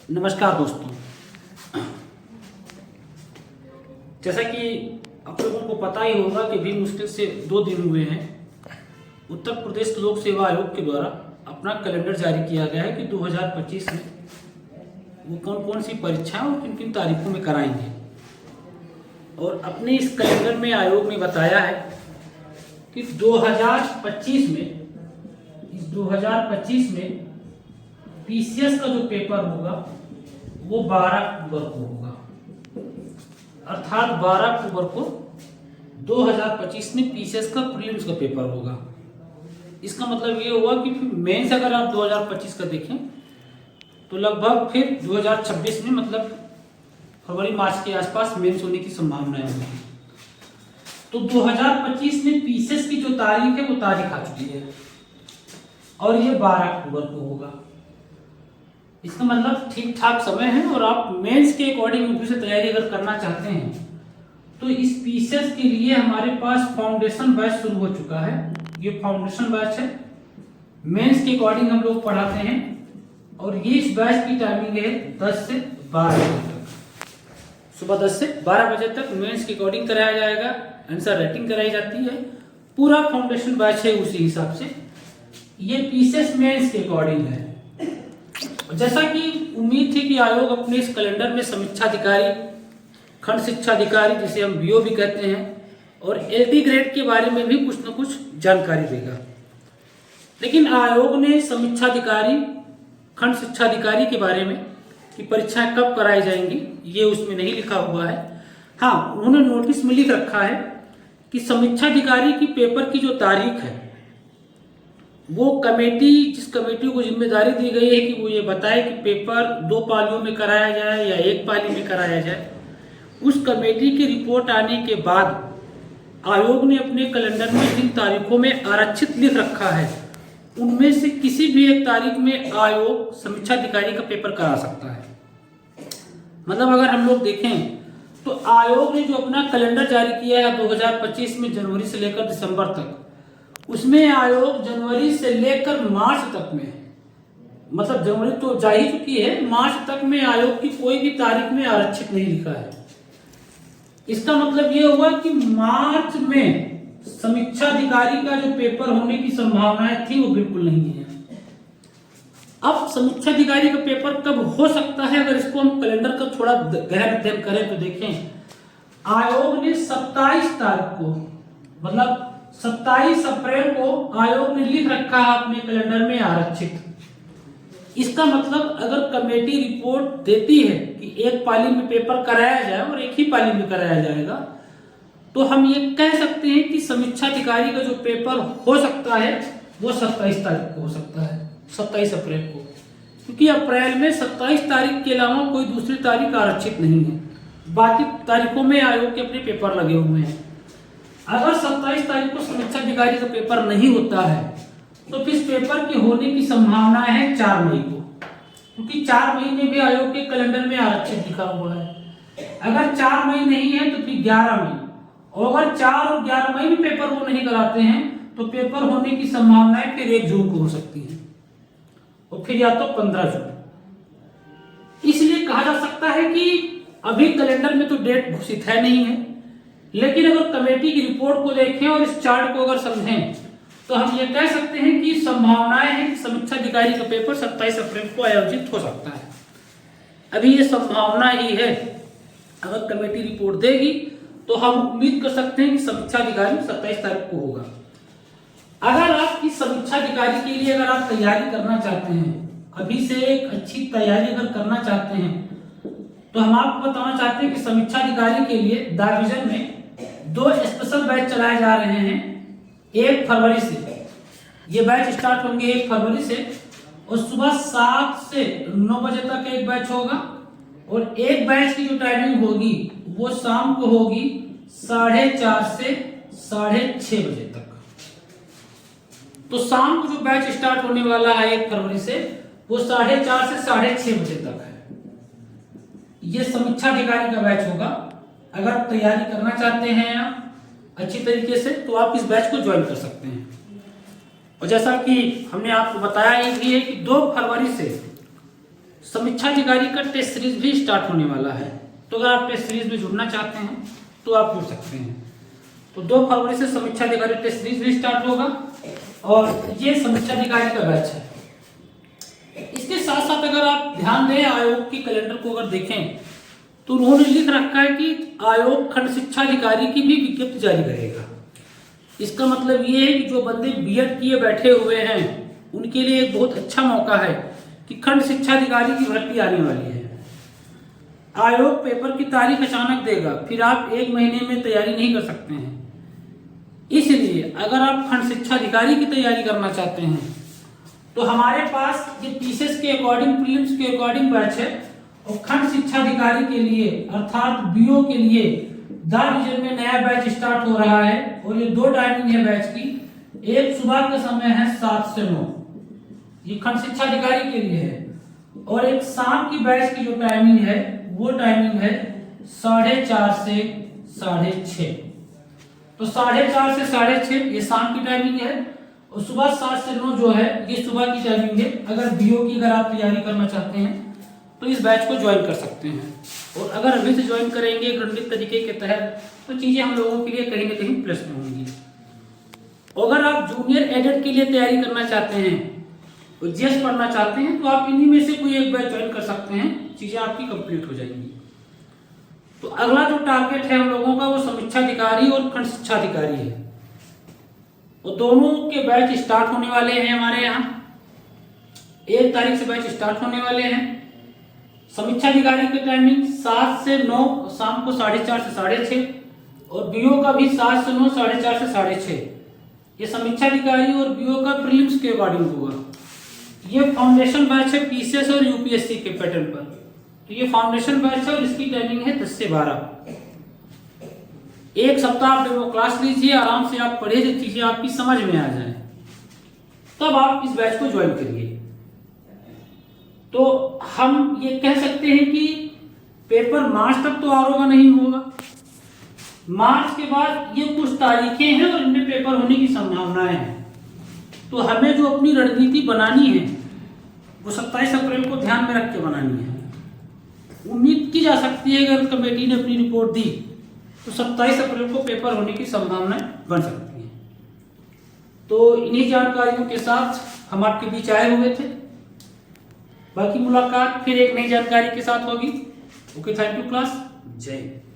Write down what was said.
नमस्कार दोस्तों, जैसा कि आप लोगों को पता ही होगा कि भी मुश्किल से 2 दिन हुए हैं उत्तर प्रदेश लोक सेवा आयोग के द्वारा अपना कैलेंडर जारी किया गया है कि 2025 में वो कौन कौन सी परीक्षाएं और किन किन तारीखों में कराएंगे। और अपने इस कैलेंडर में आयोग ने बताया है कि 2025 में पीसीएस का जो पेपर होगा वो 12 अक्टूबर को होगा, अर्थात 12 अक्टूबर को 2025 में पीसीएस का प्रीलिम्स का पेपर होगा। इसका मतलब ये हुआ कि फिर मेंस अगर आप 2025 का देखें तो लगभग फिर 2026 में मतलब फरवरी मार्च के आसपास मेंस होने की संभावना है। तो 2025 में पीसीएस की जो तारीख है वो तारीख आ चुकी है और ये 12 अक्टूबर को होगा। इसका मतलब ठीक ठाक समय है और आप मेंस के अकॉर्डिंग से तैयारी अगर करना चाहते हैं तो इस पीसीएस के लिए हमारे पास फाउंडेशन बैच शुरू हो चुका है। ये फाउंडेशन बैच है, मेंस के अकॉर्डिंग हम लोग पढ़ाते हैं और ये इस बैच की टाइमिंग है 10 से 12 बजे तक, सुबह 10 से 12 बजे तक मेंस के अकॉर्डिंग कराया जाएगा, आंसर राइटिंग कराई जाती है, पूरा फाउंडेशन बैच है। उसी हिसाब से ये पीसीएस मेंस के अकॉर्डिंग है। जैसा कि उम्मीद थी कि आयोग अपने इस कैलेंडर में समीक्षा अधिकारी, खंड शिक्षा अधिकारी जिसे हम बीओ भी कहते हैं, और एलटी ग्रेड के बारे में भी कुछ न कुछ जानकारी देगा। लेकिन आयोग ने समीक्षा अधिकारी, खंड शिक्षा अधिकारी के बारे में कि परीक्षाएं कब कराई जाएंगी ये उसमें नहीं लिखा हुआ है। हाँ, उन्होंने नोटिस में लिख रखा है कि समीक्षा अधिकारी की पेपर की जो तारीख है वो कमेटी, जिस कमेटी को जिम्मेदारी दी गई है कि वो ये बताए कि पेपर 2 पालियों में कराया जाए या 1 पाली में कराया जाए, उस कमेटी की रिपोर्ट आने के बाद आयोग ने अपने कैलेंडर में जिन तारीखों में आरक्षित लिख रखा है उनमें से किसी भी एक तारीख में आयोग समीक्षा अधिकारी का पेपर करा सकता है। मतलब अगर हम लोग देखें तो आयोग ने जो अपना कैलेंडर जारी किया है 2025 में जनवरी से लेकर दिसंबर तक, उसमें आयोग जनवरी से लेकर मार्च तक में, मतलब जनवरी तो जा ही चुकी है, मार्च तक में आयोग की कोई भी तारीख में आरक्षित नहीं लिखा है। इसका मतलब ये हुआ कि मार्च में समीक्षा अधिकारी का जो पेपर होने की संभावनाएं थी वो बिल्कुल नहीं है। अब समीक्षा अधिकारी का पेपर कब हो सकता है, अगर इसको हम कैलेंडर का थोड़ा गहन अध्ययन करें तो देखें, आयोग ने 27 तारीख को, मतलब 27 अप्रैल को आयोग ने लिख रखा है अपने कैलेंडर में आरक्षित। इसका मतलब अगर कमेटी रिपोर्ट देती है कि 1 पाली में पेपर कराया जाए और 1 ही पाली में कराया जाएगा, तो हम ये कह सकते हैं कि समीक्षा अधिकारी का जो पेपर हो सकता है वो 27 तारीख को हो सकता है, 27 अप्रैल को, क्योंकि अप्रैल में 27 तारीख के अलावा कोई दूसरी तारीख आरक्षित नहीं है। बाकी तारीखों में आयोग के अपने पेपर लगे हुए हैं। अगर 27 तारीख को समीक्षा अधिकारी का पेपर नहीं होता है तो फिर पेपर के होने की संभावना है 4 मई को, क्योंकि 4 मई में भी आयोग के कैलेंडर में आरक्षित लिखा हुआ है। अगर 4 मई नहीं है तो फिर 11 मई, और अगर 4 और 11 मई में पेपर वो नहीं कराते हैं तो पेपर होने की संभावनाएं फिर 1 जून को हो सकती है और फिर या तो 15 जून। इसलिए कहा जा सकता है कि अभी कैलेंडर में तो डेट घोषित है नहीं है, लेकिन अगर कमेटी की रिपोर्ट को देखें और इस चार्ट को अगर समझें तो हम ये कह सकते हैं कि संभावनाएं हैं कि समीक्षा अधिकारी का पेपर 27 अप्रैल को आयोजित हो सकता है। अभी ये संभावना ही है, अगर कमेटी रिपोर्ट देगी तो हम उम्मीद कर सकते हैं कि समीक्षा अधिकारी 27 तारीख को होगा। अगर आपकी समीक्षा अधिकारी के लिए अगर आप तैयारी करना चाहते हैं, अभी से एक अच्छी तैयारी अगर करना चाहते हैं, तो हम आपको बताना चाहते हैं कि समीक्षा अधिकारी के लिए डाविजन में 2 स्पेशल बैच चलाए जा रहे हैं 1 फरवरी से। ये बैच स्टार्ट होंगे 1 फरवरी से और सुबह 7 से 9 बजे तक एक बैच होगा, और एक बैच की जो टाइमिंग होगी वो शाम को होगी 4:30 से 6:30 बजे तक। तो शाम को जो बैच स्टार्ट होने वाला है 1 फरवरी से वो 4:30 से 6:30 बजे तक है। ये समीक्षा अधिकारी का बैच होगा। अगर तैयारी करना चाहते हैं आप अच्छी तरीके से तो आप इस बैच को ज्वाइन कर सकते हैं। और जैसा कि हमने आपको बताया ही भी है कि 2 फरवरी से समीक्षा अधिकारी का टेस्ट सीरीज भी स्टार्ट होने वाला है। तो अगर आप टेस्ट सीरीज में जुड़ना चाहते हैं तो आप जुड़ सकते हैं। तो 2 फरवरी से समीक्षा अधिकारी टेस्ट सीरीज भी स्टार्ट होगा और ये समीक्षा अधिकारी का बैच है। इसके साथ साथ अगर आप ध्यान दें, आयोग की कैलेंडर को अगर देखें तो उन्होंने लिख रखा है कि आयोग खंड शिक्षा अधिकारी की भी विज्ञप्ति जारी करेगा। इसका मतलब ये है कि जो बंदे बीएड किए बैठे हुए हैं उनके लिए एक बहुत अच्छा मौका है कि खंड शिक्षा अधिकारी की भर्ती आने वाली है। आयोग पेपर की तारीख अचानक देगा, फिर आप 1 महीने में तैयारी नहीं कर सकते हैं। इसलिए अगर आप खंड शिक्षा अधिकारी की तैयारी करना चाहते हैं तो हमारे पास ये पीसीएस के अकॉर्डिंग, प्रीलिम्स के अकॉर्डिंग बैच है। और खंड शिक्षा अधिकारी के लिए अर्थात बीओ के लिए द विजन में नया बैच स्टार्ट हो रहा है और ये 2 टाइमिंग है बैच की। एक सुबह का समय है 7 से 9, ये खंड शिक्षा अधिकारी के लिए है, और एक शाम की बैच की जो टाइमिंग है वो टाइमिंग है 4:30 से 6:30। तो 4:30 से 6:30 ये शाम की टाइमिंग है और सुबह 7 से 9 जो है ये सुबह की टाइमिंग है। अगर बीओ की अगर आप तैयारी करना चाहते हैं तो इस बैच को ज्वाइन कर सकते हैं। और अगर अभी से ज्वाइन करेंगे रणनीतिक तरीके के तहत तो चीजें हम लोगों के लिए कहीं ना कहीं प्लस में होंगी। अगर आप जूनियर एडेड के लिए तैयारी करना चाहते हैं और जीएस पढ़ना चाहते हैं तो आप इन्हीं में से कोई एक बैच ज्वाइन कर सकते हैं, चीजें आपकी कंप्लीट हो जाएंगी। तो अगला जो टारगेट है हम लोगों का वो समीक्षा अधिकारी और खंड शिक्षा अधिकारी है। वो दोनों के बैच स्टार्ट होने वाले हैं हमारे यहाँ 1 तारीख से बैच स्टार्ट होने वाले हैं। समीक्षा अधिकारी की टाइमिंग 7 से 9, शाम को 4:30 से 6:30 और बीओ का भी 7 से 9, 4:30 से 6:30। ये समीक्षा अधिकारी और बीओ का प्रीलिम्स के अकॉर्डिंग होगा। ये फाउंडेशन बैच है पीसीएस और यूपीएससी के पैटर्न पर। तो ये फाउंडेशन बैच है और इसकी टाइमिंग है 10 से 12। एक सप्ताह आप डेमो क्लास लीजिए, आराम से आप पढ़िए, जो चीजें आपकी समझ में आ जाए तब आप इस बैच को ज्वाइन करिए। तो हम ये कह सकते हैं कि पेपर मार्च तक तो आरोगा नहीं होगा। मार्च के बाद ये कुछ तारीखें हैं और इनमें पेपर होने की संभावनाएं हैं। तो हमें जो अपनी रणनीति बनानी है वो 27 अप्रैल को ध्यान में रख के बनानी है। उम्मीद की जा सकती है अगर कमेटी ने अपनी रिपोर्ट दी तो 27 अप्रैल को पेपर होने की संभावनाएं बन सकती हैं। तो इन्हीं जानकारियों के साथ हम आपके बीच आए हुए थे। बाकी मुलाकात फिर एक नई जानकारी के साथ होगी। ओके, थैंक यू क्लास, जय हिंद।